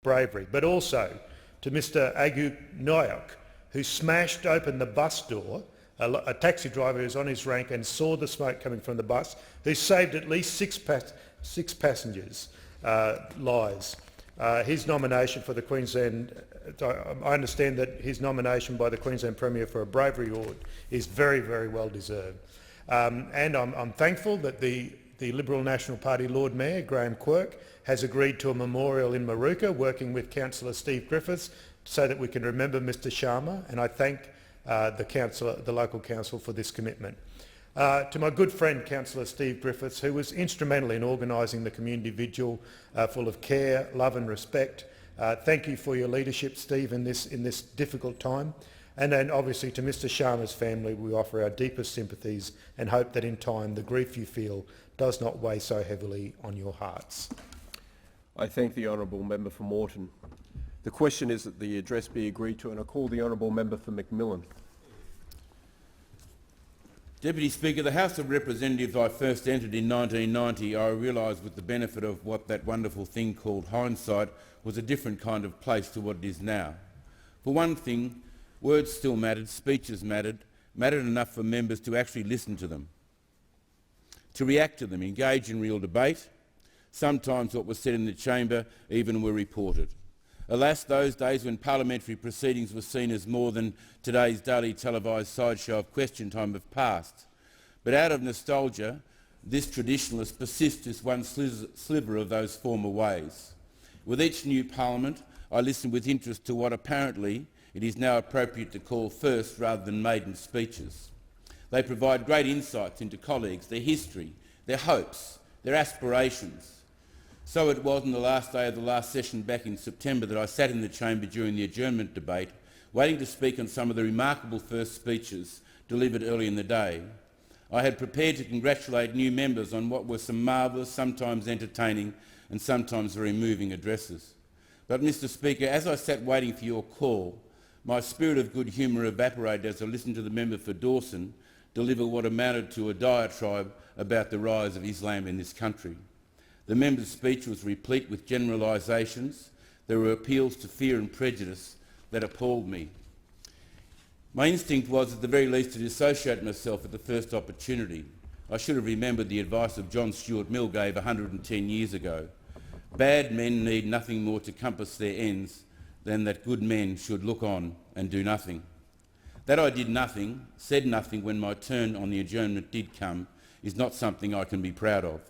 bravery, but also to Mr Agu Noyok, who smashed open the bus door, a taxi driver who's on his rank and saw the smoke coming from the bus, who saved at least six passengers' lives. His nomination for the Queensland, I understand that his nomination by the Queensland Premier for a Bravery Award is very, very well deserved. And I'm thankful that the Liberal National Party Lord Mayor, Graham Quirk, has agreed to a memorial in Maruka, working with Councillor Steve Griffiths, so that we can remember Mr Sharma, and I thank the local council for this commitment. To my good friend Councillor Steve Griffiths, who was instrumental in organising the community vigil full of care, love and respect. Thank you for your leadership, Steve, in this difficult time. And then obviously to Mr Sharma's family, we offer our deepest sympathies and hope that in time the grief you feel does not weigh so heavily on your hearts. I thank the honourable member for Moreton. The question is that the address be agreed to, and I call the honourable member for Macmillan. Deputy Speaker, the House of Representatives I first entered in 1990, I realised with the benefit of what that wonderful thing called hindsight was a different kind of place to what it is now. For one thing, words still mattered, speeches mattered enough for members to actually listen to them, to react to them, engage in real debate. Sometimes what was said in the chamber even were reported. Alas, those days when parliamentary proceedings were seen as more than today's daily televised sideshow of question time have passed. But out of nostalgia, this traditionalist persists as one sliver of those former ways. With each new parliament, I listen with interest to what apparently it is now appropriate to call first rather than maiden speeches. They provide great insights into colleagues, their history, their hopes, their aspirations. So it was on the last day of the last session back in September that I sat in the chamber during the adjournment debate, waiting to speak on some of the remarkable first speeches delivered early in the day. I had prepared to congratulate new members on what were some marvellous, sometimes entertaining and sometimes very moving addresses. But, Mr Speaker, as I sat waiting for your call, my spirit of good humour evaporated as I listened to the member for Dawson deliver what amounted to a diatribe about the rise of Islam in this country. The member's speech was replete with generalisations. There were appeals to fear and prejudice that appalled me. My instinct was at the very least to dissociate myself at the first opportunity. I should have remembered the advice of John Stuart Mill gave 110 years ago. Bad men need nothing more to compass their ends than that good men should look on and do nothing. That I did nothing, said nothing when my turn on the adjournment did come, is not something I can be proud of.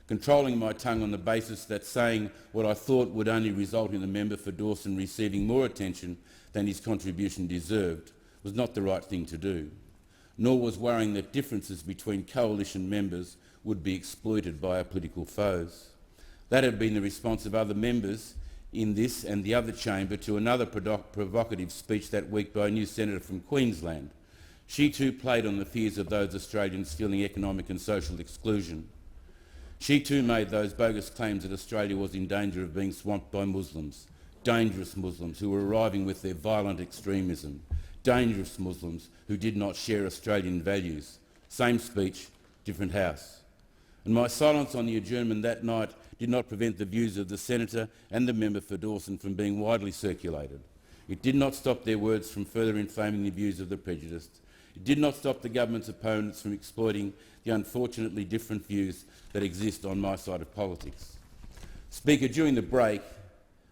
Controlling my tongue on the basis that saying what I thought would only result in the member for Dawson receiving more attention than his contribution deserved was not the right thing to do, nor was worrying that differences between coalition members would be exploited by our political foes. That had been the response of other members in this and the other chamber to another provocative speech that week by a new senator from Queensland. She too played on the fears of those Australians feeling economic and social exclusion. She too made those bogus claims that Australia was in danger of being swamped by Muslims, dangerous Muslims who were arriving with their violent extremism, dangerous Muslims who did not share Australian values. Same speech, different house. And my silence on the adjournment that night did not prevent the views of the senator and the member for Dawson from being widely circulated. It did not stop their words from further inflaming the views of the prejudiced. It did not stop the government's opponents from exploiting the unfortunately different views that exist on my side of politics. Speaker, during the break,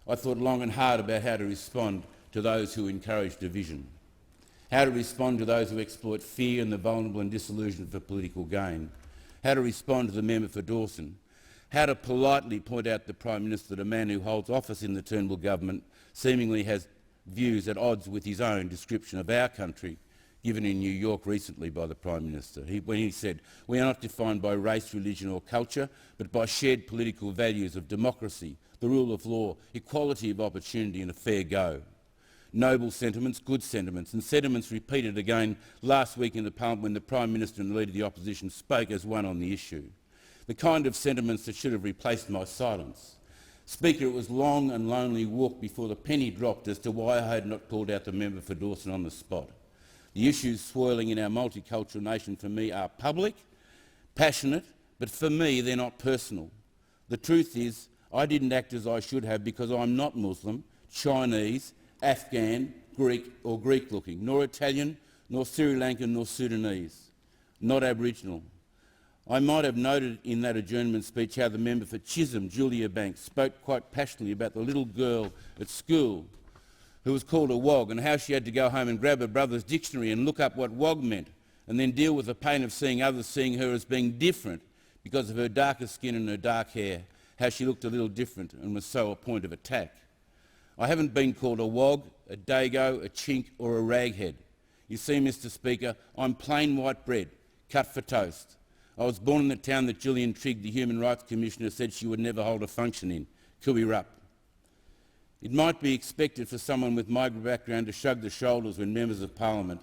I thought long and hard about how to respond to those who encourage division, how to respond to those who exploit fear and the vulnerable and disillusioned for political gain, how to respond to the member for Dawson, how to politely point out the Prime Minister that a man who holds office in the Turnbull government seemingly has views at odds with his own description of our country given in New York recently by the Prime Minister, when he said, "We are not defined by race, religion or culture, but by shared political values of democracy, the rule of law, equality of opportunity and a fair go." Noble sentiments, good sentiments, and sentiments repeated again last week in the Parliament when the Prime Minister and the Leader of the Opposition spoke as one on the issue. The kind of sentiments that should have replaced my silence. Speaker, it was long and lonely walk before the penny dropped as to why I had not called out the member for Dawson on the spot. The issues swirling in our multicultural nation for me are public, passionate, but for me they're not personal. The truth is, I didn't act as I should have because I'm not Muslim, Chinese, Afghan, Greek or Greek-looking, nor Italian, nor Sri Lankan, nor Sudanese, not Aboriginal. I might have noted in that adjournment speech how the member for Chisholm, Julia Banks, spoke quite passionately about the little girl at school who was called a wog and how she had to go home and grab her brother's dictionary and look up what wog meant and then deal with the pain of seeing others seeing her as being different because of her darker skin and her dark hair, how she looked a little different and was so a point of attack. I haven't been called a wog, a dago, a chink or a raghead. You see, Mr Speaker, I'm plain white bread, cut for toast. I was born in the town that Gillian Trigg, the Human Rights Commissioner, said she would never hold a function in, Kuwi-Rup. It might be expected for someone with my background to shrug the shoulders when members of Parliament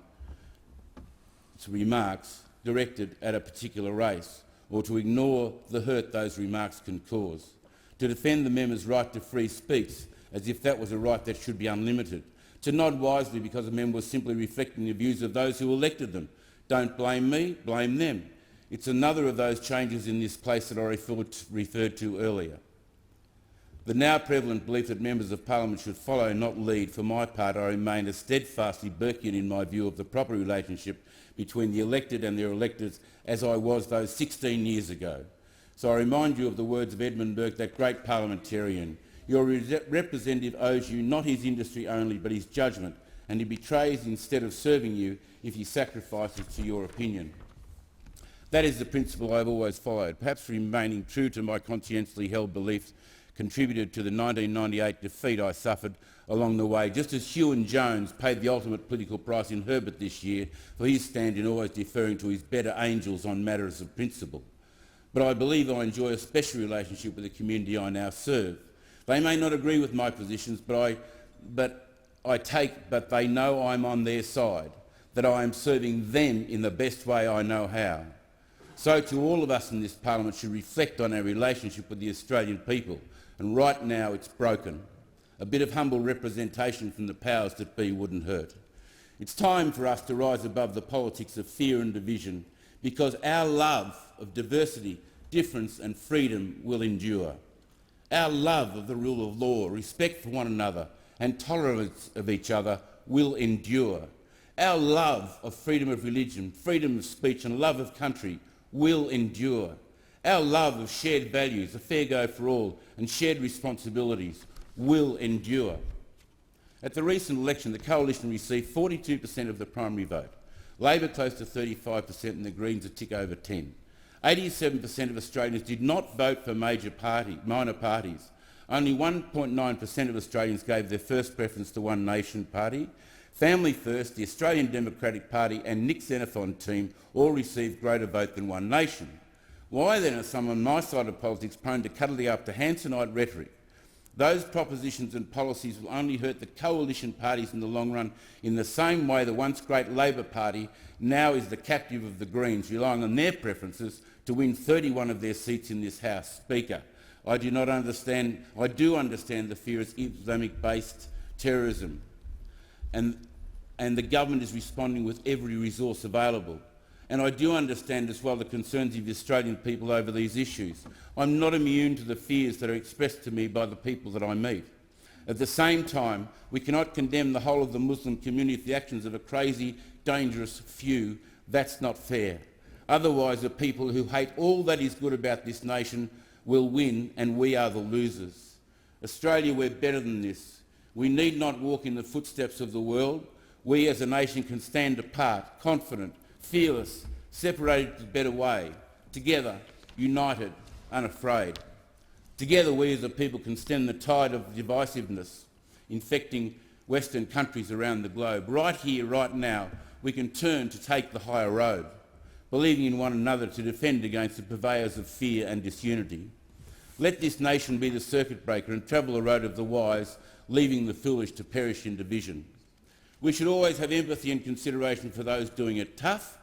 remarks directed at a particular race, or to ignore the hurt those remarks can cause, to defend the member's right to free speech as if that was a right that should be unlimited, to nod wisely because a member was simply reflecting the views of those who elected them. Don't blame me, blame them. It's another of those changes in this place that I referred to earlier. The now prevalent belief that members of Parliament should follow, not lead, for my part, I remain as steadfastly Burkean in my view of the proper relationship between the elected and their electors as I was those 16 years ago. So I remind you of the words of Edmund Burke, that great parliamentarian. Your representative owes you not his industry only, but his judgment, and he betrays instead of serving you if he sacrifices to your opinion. That is the principle I have always followed. Perhaps remaining true to my conscientiously held beliefs contributed to the 1998 defeat I suffered along the way, just as Hugh and Jones paid the ultimate political price in Herbert this year for his stand in always deferring to his better angels on matters of principle. But I believe I enjoy a special relationship with the community I now serve. They may not agree with my positions, but they know I'm on their side, that I am serving them in the best way I know how. So to all of us in this Parliament should reflect on our relationship with the Australian people, and right now it's broken. A bit of humble representation from the powers that be wouldn't hurt. It's time for us to rise above the politics of fear and division, because our love of diversity, difference and freedom will endure. Our love of the rule of law, respect for one another and tolerance of each other will endure. Our love of freedom of religion, freedom of speech and love of country will endure. Our love of shared values, a fair go for all and shared responsibilities will endure. At the recent election, the Coalition received 42% of the primary vote, Labor close to 35% and the Greens a tick over 10. 87% of Australians did not vote for minor parties. Only 1.9% of Australians gave their first preference to One Nation Party. Family First, the Australian Democratic Party and Nick Xenophon team all received greater vote than One Nation. Why then are some on my side of politics prone to cuddly up to Hansonite rhetoric? Those propositions and policies will only hurt the coalition parties in the long run, in the same way the once great Labor Party now is the captive of the Greens, relying on their preferences to win 31 of their seats in this House. Speaker, I do understand the fear is Islamic-based terrorism, and the government is responding with every resource available. And I do understand as well the concerns of the Australian people over these issues. I'm not immune to the fears that are expressed to me by the people that I meet. At the same time, we cannot condemn the whole of the Muslim community for the actions of a crazy, dangerous few. That's not fair. Otherwise, the people who hate all that is good about this nation will win, and we are the losers. Australia, we're better than this. We need not walk in the footsteps of the world. We as a nation can stand apart, confident, fearless, separated in a better way, together, united, unafraid. Together we as a people can stem the tide of divisiveness infecting Western countries around the globe. Right here, right now, we can turn to take the higher road, believing in one another to defend against the purveyors of fear and disunity. Let this nation be the circuit breaker and travel the road of the wise, leaving the foolish to perish in division. We should always have empathy and consideration for those doing it tough.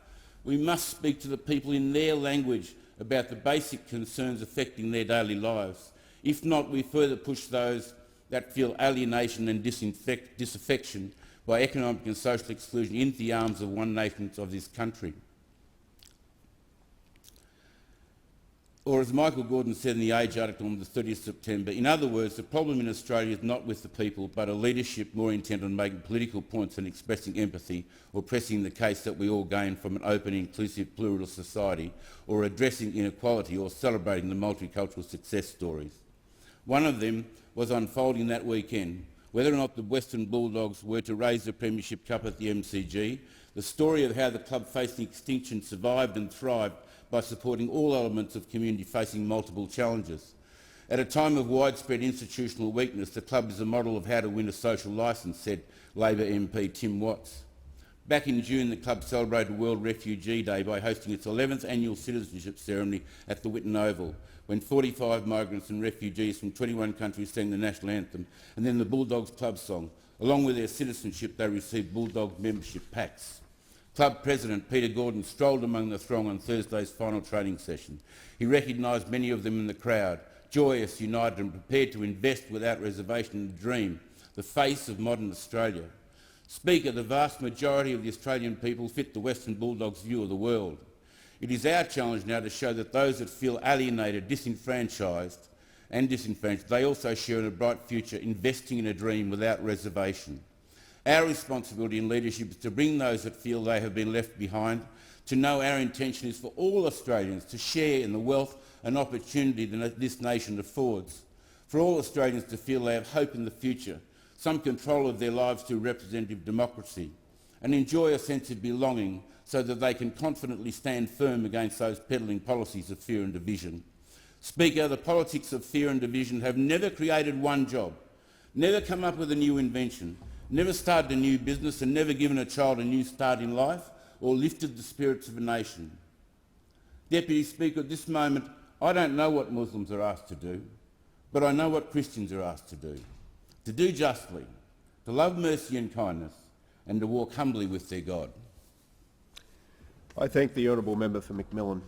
We must speak to the people in their language about the basic concerns affecting their daily lives. If not, we further push those that feel alienation and disaffection by economic and social exclusion into the arms of one nation of this country. Or as Michael Gordon said in the Age article on the 30th September, in other words, the problem in Australia is not with the people, but a leadership more intent on making political points than expressing empathy or pressing the case that we all gain from an open, inclusive, pluralist society, or addressing inequality or celebrating the multicultural success stories. One of them was unfolding that weekend. Whether or not the Western Bulldogs were to raise the Premiership Cup at the MCG, the story of how the club facing extinction survived and thrived by supporting all elements of community facing multiple challenges. At a time of widespread institutional weakness, the club is a model of how to win a social licence, said Labor MP Tim Watts. Back in June, the club celebrated World Refugee Day by hosting its 11th annual citizenship ceremony at the Whitton Oval, when 45 migrants and refugees from 21 countries sang the national anthem and then the Bulldogs club song. Along with their citizenship, they received Bulldog membership packs. Club President Peter Gordon strolled among the throng on Thursday's final training session. He recognised many of them in the crowd, joyous, united and prepared to invest without reservation in the dream, the face of modern Australia. Speaker, the vast majority of the Australian people fit the Western Bulldogs' view of the world. It is our challenge now to show that those that feel alienated, disenfranchised, they also share in a bright future, investing in a dream without reservation. Our responsibility in leadership is to bring those that feel they have been left behind to know our intention is for all Australians to share in the wealth and opportunity that this nation affords, for all Australians to feel they have hope in the future, some control of their lives through representative democracy, and enjoy a sense of belonging so that they can confidently stand firm against those peddling policies of fear and division. Speaker, the politics of fear and division have never created one job, never come up with a new invention, never started a new business and never given a child a new start in life or lifted the spirits of a nation. Deputy Speaker, at this moment, I don't know what Muslims are asked to do, but I know what Christians are asked to do justly, to love mercy and kindness, and to walk humbly with their God. I thank the honourable member for Macmillan.